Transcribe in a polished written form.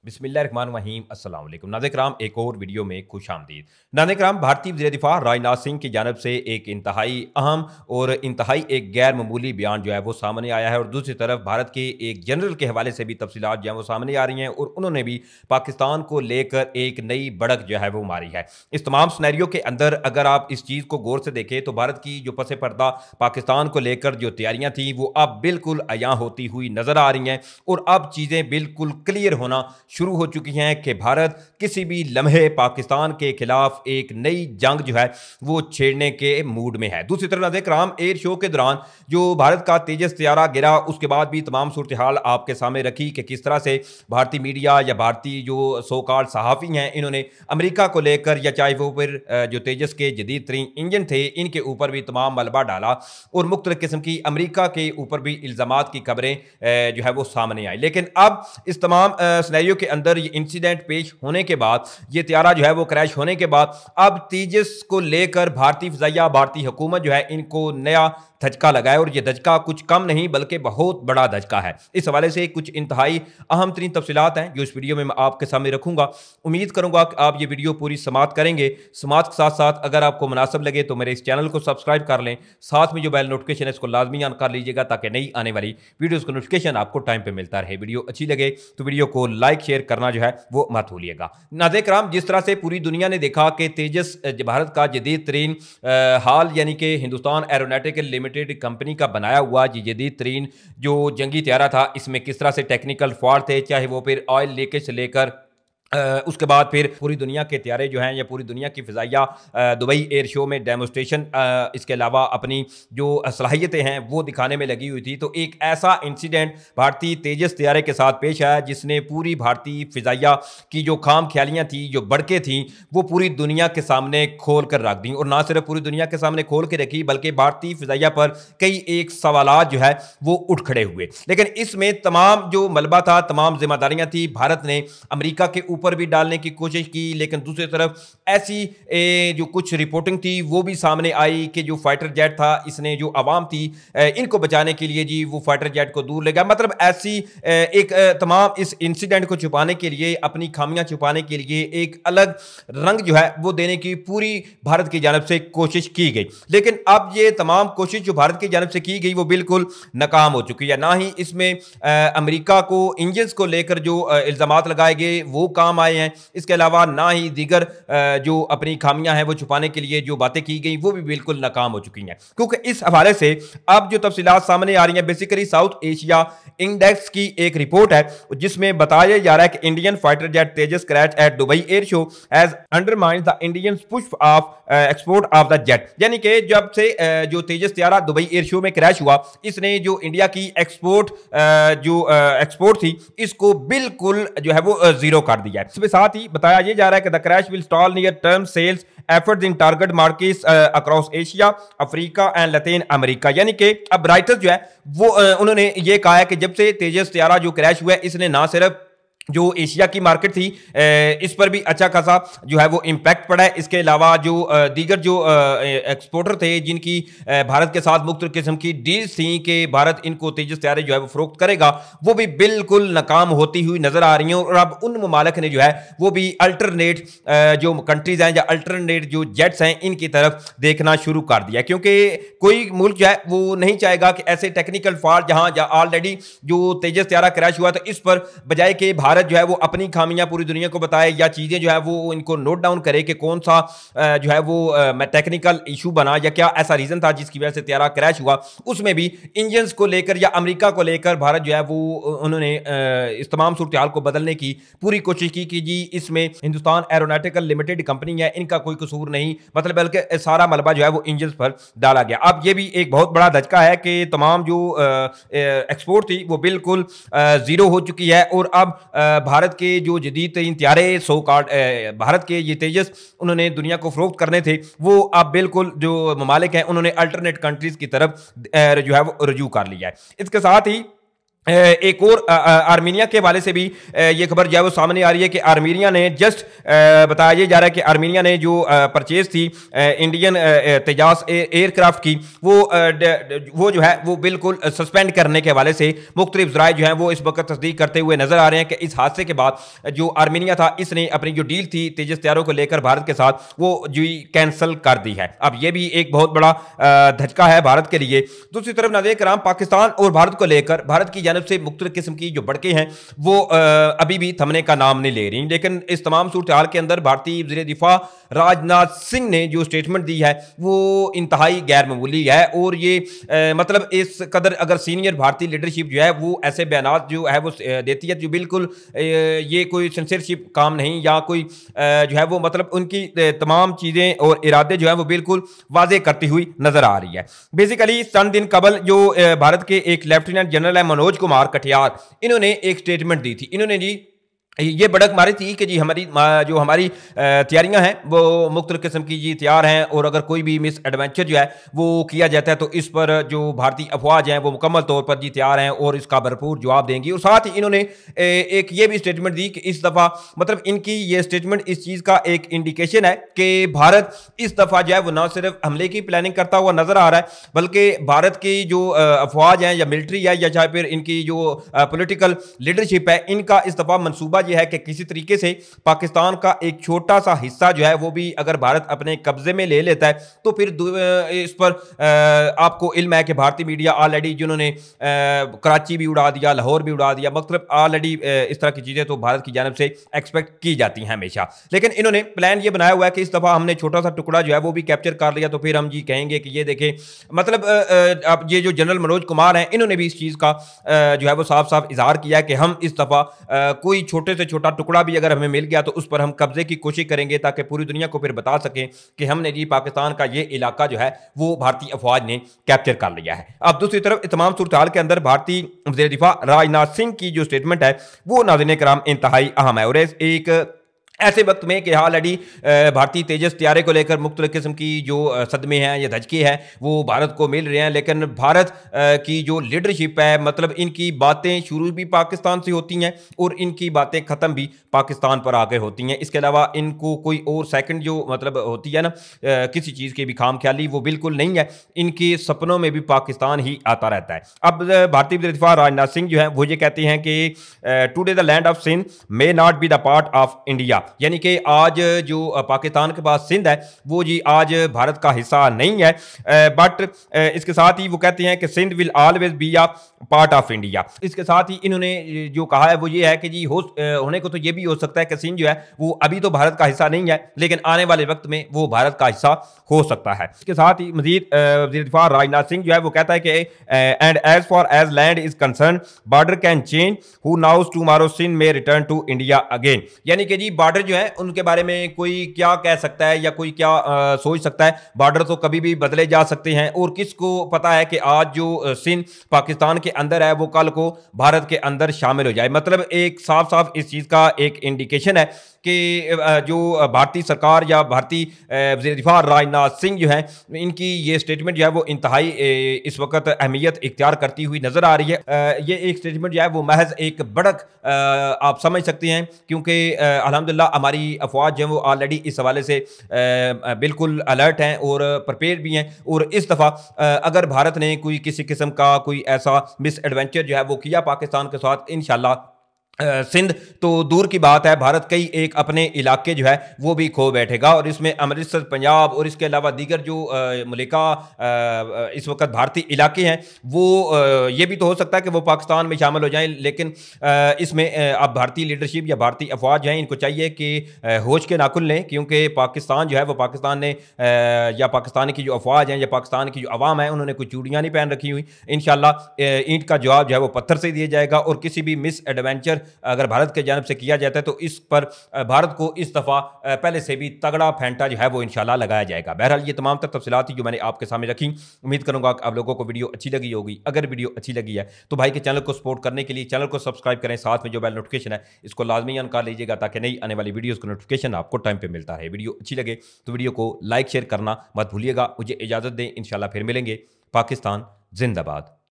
बिस्मिल्लाहिर्रहमानिर्रहीम अस्सलाम वालेकुम नाज़रीन, एक और वीडियो में खुश आमदीद। नाज़रीन, भारतीय वज़ीर दिफ़ा राजनाथ सिंह की जानब से एक इंतहाई अहम और इंतहाई एक गैर मामूली बयान जो है वो सामने आया है और दूसरी तरफ भारत के एक जनरल के हवाले से भी तफसीलात जो है वो सामने आ रही हैं और उन्होंने भी पाकिस्तान को लेकर एक नई बढ़त जो है वो मारी है। इस तमाम स्नैरियो के अंदर अगर आप इस चीज़ को गौर से देखें तो भारत की जो पसे पर्दा पाकिस्तान को लेकर जो तैयारियां थी वो अब बिल्कुल अयां होती हुई नजर आ रही हैं और अब चीज़ें बिल्कुल क्लियर होना शुरू हो चुकी हैं कि भारत किसी भी लम्हे पाकिस्तान के खिलाफ एक नई जंग जो है वो छेड़ने के मूड में है। दूसरी तरफ नाज़रीन कराम, एयर शो के दौरान जो भारत का तेजस तैयारा गिरा उसके बाद भी तमाम सूरत हाल आपके सामने रखी कि किस तरह से भारतीय मीडिया या भारतीय जो सो कॉल्ड सहाफ़ी हैं इन्होंने अमेरिका को लेकर या चाहे वो फिर जो तेजस के जदीद तरीन इंजन थे इनके ऊपर भी तमाम मलबा डाला और मुख्तलिफ किस्म की अमेरिका के ऊपर भी इल्ज़ामात की खबरें जो है वो सामने आई। लेकिन अब इस तमाम स्नैरियो के अंदर ये इंसिडेंट पेश होने के बाद, ये त्यारा जो है वो क्रैश होने के बाद अब तेजस को लेकर भारतीय फ़िज़ाइया भारतीय हुकूमत जो है इनको नया धचका लगा है और ये धचका कुछ कम नहीं बल्कि बहुत बड़ा धचका है। इस हवाले से कुछ इंतहाई अहम तरीन तफसीलात हैं जो इस वीडियो में मैं आपके सामने रखूंगा। उम्मीद करूंगा कि आप ये वीडियो पूरी समात करेंगे। समात के साथ साथ अगर आपको मुनासिब लगे तो मेरे इस चैनल को सब्सक्राइब कर लें, साथ में जो बेल नोटिफिकेशन है इसको लाजमी ऑन कर लीजिएगा ताकि नई आने वाली वीडियोज़ का नोटिफिकेशन आपको टाइम पर मिलता रहे। वीडियो अच्छी लगे तो वीडियो को लाइक शेयर करना जो है वो मत भूलिएगा। नाज़रीन कराम, जिस तरह से पूरी दुनिया ने देखा कि तेजस भारत का जदीद तरीन हाल यानी कि हिंदुस्तान एरोनॉटिकल लिमिटेड कंपनी का बनाया हुआ जदीद तरीन जो जंगी त्यारा था इसमें किस तरह से टेक्निकल फॉल्ट थे, चाहे वो फिर ऑयल लीकेज से लेकर उसके बाद फिर पूरी दुनिया के त्यारे जो हैं या पूरी दुनिया की फ़िज़ाइया दुबई एयर शो में डेमोस्ट्रेशन इसके अलावा अपनी जो सलाहियतें हैं वो दिखाने में लगी हुई थी। तो एक ऐसा इंसिडेंट भारतीय तेजस त्यारे के साथ पेश आया जिसने पूरी भारतीय फ़िज़ाइया की जो खाम ख्यालियाँ थी, जो बड़कें थीं, वो पूरी दुनिया के सामने खोल कर रख दी और ना सिर्फ पूरी दुनिया के सामने खोल के रखी बल्कि भारतीय फ़िज़ाइया पर कई एक सवालात जो है वो उठ खड़े हुए। लेकिन इसमें तमाम जो मलबा था, तमाम जिम्मेदारियाँ थी, भारत ने अमेरिका के ऊपर भी डालने की कोशिश की। लेकिन दूसरी तरफ ऐसी जो कुछ रिपोर्टिंग थी वो भी सामने आई कि जो फाइटर जेट था इसने जो आवाम थी इनको बचाने के लिए जी वो फाइटर जेट को दूर ले गया। मतलब ऐसी एक तमाम इस इंसिडेंट को छुपाने के लिए, अपनी खामियां छुपाने के लिए एक अलग रंग जो है वो देने की पूरी भारत की जानब से कोशिश की गई। लेकिन अब ये तमाम कोशिश जो भारत की जानब से की गई वो बिल्कुल नाकाम हो चुकी है। ना ही इसमें अमेरिका को इंजन्स को लेकर जो इल्जामात लगाए गए वो काम आए हैं, इसके अलावा ना ही दीगर जो अपनी खामियां हैं वो छुपाने के लिए जो बातें की गई वो भी बिल्कुल नाकाम हो चुकी हैं। क्योंकि इस हवाले से अब जो तफसीलात सामने आ रही हैं, बेसिकली साउथ एशिया इंडेक्स की एक रिपोर्ट है जिसमें बताया जा रहा है कि Indian fighter jet Tejas crash at Dubai air show has undermined the Indian push of export of the jet. यानी कि जब से जो तेजस त्यारा दुबई एयर शो में क्रैश हुआ इसने जो इंडिया की एक्सपोर्ट जो एक्सपोर्ट थी इसको बिल्कुल जो है वो जीरो कर दिया है। इसके साथ ही बताया ये जा रहा है कि the crash will stall near term sales efforts in target markets across Asia, Africa and Latin America. यानी कि अब राइटर्स जो है वो उन्होंने ये कहा है कि जब से तेजस त्यारा जो क्रैश हुआ है इसने ना सिर्फ जो एशिया की मार्केट थी इस पर भी अच्छा खासा जो है वो इम्पैक्ट पड़ा है, इसके अलावा जो दीगर जो एक्सपोर्टर थे जिनकी भारत के साथ मुख्तलिफ किस्म की डील्स थी कि भारत इनको तेजस त्यारे जो है वो फरोख्त करेगा वो भी बिल्कुल नाकाम होती हुई नजर आ रही हैं। और अब उन ममालिक ने जो है वो भी अल्टरनेट जो कंट्रीज हैं या अल्टरनेट जो जेट्स हैं इनकी तरफ देखना शुरू कर दिया, क्योंकि कोई मुल्क जो है वो नहीं चाहेगा कि ऐसे टेक्निकल फॉल्ट जहां ऑलरेडी जो तेजस त्यारा क्रैश हुआ तो इस पर बजाय के भारत जो है वो अपनी खामियां पूरी दुनिया को बताए या चीजें जो है वो इनको नोट डाउन करे कि कौन सा जो है वो टेक्निकल इशू बना या क्या ऐसा रीजन था जिसकी वजह से त्यारा क्रैश हुआ, उसमें भी इंजन्स को लेकर या अमेरिका को लेकर भारत जो है वो उन्होंने इस तमाम सूरत हाल को बदलने की पूरी कोशिश की कि जी इसमें हिंदुस्तान एरोनॉटिकल लिमिटेड कंपनी है, इनका कोई कसूर नहीं, मतलब बल्कि सारा मलबा जो है वो इंजन्स पर डाला गया। अब ये भी एक बहुत बड़ा धचका है कि तमाम जो एक्सपोर्ट थी वो बिल्कुल जीरो हो चुकी है और अब भारत के जो जदीद तरीन त्यारे सो कॉल्ड भारत के ये तेजस उन्होंने दुनिया को फरोख्त करने थे वो अब बिल्कुल जो ममालिक हैं उन्होंने अल्टरनेट कंट्रीज की तरफ जो है वो रुजू कर लिया है। इसके साथ ही एक और आर्मीनिया के हवाले से भी ये खबर जो है वो सामने आ रही है कि आर्मीनिया ने जस्ट बताया ये जा रहा है कि आर्मीनिया ने जो परचेज थी इंडियन तेजास एयरक्राफ्ट की वो जो है वो बिल्कुल सस्पेंड करने के हवाले से मुख्तलिफ ज़राए जो है वो इस वक्त तस्दीक करते हुए नजर आ रहे हैं कि इस हादसे के बाद जो आर्मीनिया था इसने अपनी जो डील थी तेजस तैयारों को लेकर भारत के साथ वो जो कैंसिल कर दी है। अब ये भी एक बहुत बड़ा धचका है भारत के लिए। दूसरी तरफ नाज़रीन किराम पाकिस्तान और भारत को लेकर भारत की जानब से मुख्तलिफ किस्म की जो भड़के हैं वो अभी भी थमने का नाम नहीं ले रही। लेकिन इस तमाम सूरत हाल के अंदर भारतीय वज़ीर दिफा राजनाथ सिंह ने जो स्टेटमेंट दी है वो इंतहाई गैर मामूली है और ये मतलब इस कदर अगर सीनियर भारतीय लीडरशिप जो है वो ऐसे बयान जो है वो देती है जो बिल्कुल ये कोई सेंसरशिप काम नहीं या कोई जो है वो मतलब उनकी तमाम चीज़ें और इरादे जो है वो बिल्कुल वाजे करती हुई नजर आ रही है। बेसिकली चंद दिन कबल जो भारत के एक लेफ्टिनेंट जनरल है मनोज कुमार कटियार, इन्होंने एक स्टेटमेंट दी थी। इन्होंने जी ये बड़क मारी थी कि जी हमारी तैयारियां हैं वो मुख्तलिफ किस्म की जी तैयार हैं और अगर कोई भी मिस एडवेंचर जो है वो किया जाता है तो इस पर जो भारतीय अफवाज हैं वो मुकम्मल तौर पर जी तैयार हैं और इसका भरपूर जवाब देंगी। और साथ ही इन्होंने एक ये भी स्टेटमेंट दी कि इस दफ़ा मतलब इनकी ये स्टेटमेंट इस चीज़ का एक इंडिकेशन है कि भारत इस दफ़ा जो है वो ना सिर्फ हमले की प्लानिंग करता हुआ नजर आ रहा है बल्कि भारत की जो अफवाज हैं या मिलिट्री है या चाहे फिर इनकी जो पोलिटिकल लीडरशिप है इनका इस दफ़ा मनसूबा है कि किसी तरीके से पाकिस्तान का एक छोटा सा हिस्सा जो है वो भी अगर भारत अपने कब्जे में ले लेता है तो फिर इस पर आपको इल्म है कि भारतीय मीडिया ऑलरेडी जिन्होंने कराची भी उड़ा दिया, लाहौर भी उड़ा दिया, मतलब ऑलरेडी इस तरह की चीजें तो भारत की जानब से एक्सपेक्ट की जाती हैं हमेशा। लेकिन इन्होंने प्लान ये बनाया हुआ है कि इस दफा हमने छोटा सा टुकड़ा जो है वो भी कैप्चर कर लिया तो फिर हम जी कहेंगे कि ये देखें मतलब अब ये जो जनरल मनोज कुमार हैं इन्होंने भी इस चीज का जो है वो साफ साफ इजहार किया है कि हम इस दफा कोई छोटे से छोटा टुकड़ा भी अगर हमें मिल गया तो उस पर हम कब्जे की कोशिश करेंगे ताकि पूरी दुनिया को फिर बता सकें कि हमने जी पाकिस्तान का ये इलाका जो है वो भारतीय अफवाज ने कैप्चर कर लिया है। अब दूसरी तरफ तमाम सूरत हाल के अंदर भारतीय वज़ीर दिफा राजनाथ सिंह की जो स्टेटमेंट है वो नाज़रीन किराम इंतहाई अहम है और एक ऐसे वक्त में कि ऑलरेडी भारतीय तेजस तैयारे को लेकर मुख्तलिफ किस्म की जो सदमे हैं या धचके हैं वो भारत को मिल रहे हैं। लेकिन भारत की जो लीडरशिप है मतलब इनकी बातें शुरू भी पाकिस्तान से होती हैं और इनकी बातें ख़त्म भी पाकिस्तान पर आकर होती हैं। इसके अलावा इनको कोई और सेकंड जो मतलब होती है ना किसी चीज़ की भी खाम ख्याली वो बिल्कुल नहीं है। इनके सपनों में भी पाकिस्तान ही आता रहता है। अब भारतीय वज़ीर दिफा राजनाथ सिंह जो है वो ये कहते हैं कि today the land of Sindh may not be the part of India, यानी कि आज जो पाकिस्तान के पास सिंध है वो जी आज भारत का हिस्सा नहीं है। बट इसके साथ ही वो कहते हैं कि Sindh will always be a part of India. इसके साथ ही इन्होंने जो कहा है वो ये है कि जी होने को तो ये भी हो सकता है कि सिंध जो है वो अभी तो भारत का हिस्सा नहीं है लेकिन आने वाले वक्त में वो भारत का हिस्सा हो सकता है। इसके साथ ही मजीद वज़ीर दिफा राजनाथ सिंह जो है वो कहता है कि and as far as land is concern border can change, who knows tomorrow Sindh may return to India again, यानी कि जी बॉर्डर जो है उनके बारे में कोई क्या कह सकता है या कोई क्या सोच सकता है। बॉर्डर तो कभी भी बदले जा सकते हैं और किसको पता है कि आज जो सिंध पाकिस्तान के अंदर है वो कल को भारत के अंदर शामिल हो जाए। मतलब एक साफ साफ इस चीज़ का एक इंडिकेशन है कि जो भारतीय सरकार या भारतीय वज़ीर दिफा राजनाथ सिंह जो है इनकी ये स्टेटमेंट जो है वो इंतहाई इस वक्त अहमियत इख्तियार करती हुई नज़र आ रही है। ये एक स्टेटमेंट जो है वो महज एक बढ़क आप समझ सकते हैं क्योंकि अल्हम्दुलिल्लाह हमारी अफवाज जो है वो ऑलरेडी इस हवाले से बिल्कुल अलर्ट हैं और प्रिपेयर भी हैं। और इस दफ़ा अगर भारत ने कोई किसी किस्म का कोई ऐसा मिस एडवेंचर जो है वो किया पाकिस्तान के साथ इंशाल्लाह सिंध तो दूर की बात है भारत कई एक अपने इलाके जो है वो भी खो बैठेगा। और इसमें अमृतसर पंजाब और इसके अलावा दीगर जो मुल्का इस वक्त भारतीय इलाके हैं वो ये भी तो हो सकता है कि वो पाकिस्तान में शामिल हो जाएं। लेकिन इसमें अब भारतीय लीडरशिप या भारतीय अफवाज जो हैं इनको चाहिए कि होश के नाखुन लें क्योंकि पाकिस्तान जो है वो पाकिस्तान ने या पाकिस्तान की जो अफवाज हैं या पाकिस्तान की जो अवाम है उन्होंने कोई चूड़ियाँ नहीं पहन रखी हुई। इंशाल्लाह ईंट का जवाब जो है वो पत्थर से दिया जाएगा और किसी भी मिस एडवेंचर अगर भारत के जानब से किया जाता है तो इस पर भारत को इस दफ़ा पहले से भी तगड़ा फेंटा जो है वो इंशाल्लाह लगाया जाएगा। बहरहाल ये तमाम तफसीलात थी जो मैंने आपके सामने रखी। उम्मीद करूंगा कि आप लोगों को वीडियो अच्छी लगी होगी। अगर वीडियो अच्छी लगी है तो भाई के चैनल को सपोर्ट करने के लिए चैनल को सब्सक्राइब करें, साथ में जो बेल नोटिफिकेशन है इसको लाजमी ऑन कर लीजिएगा ताकि नई आने वाली वीडियोज़ का नोटिफिकेशन आपको टाइम पर मिलता रहे। वीडियो अच्छी लगे तो वीडियो को लाइक शेयर करना मत भूलिएगा। मुझे इजाज़त दें, इंशाल्लाह फिर मिलेंगे। पाकिस्तान जिंदाबाद।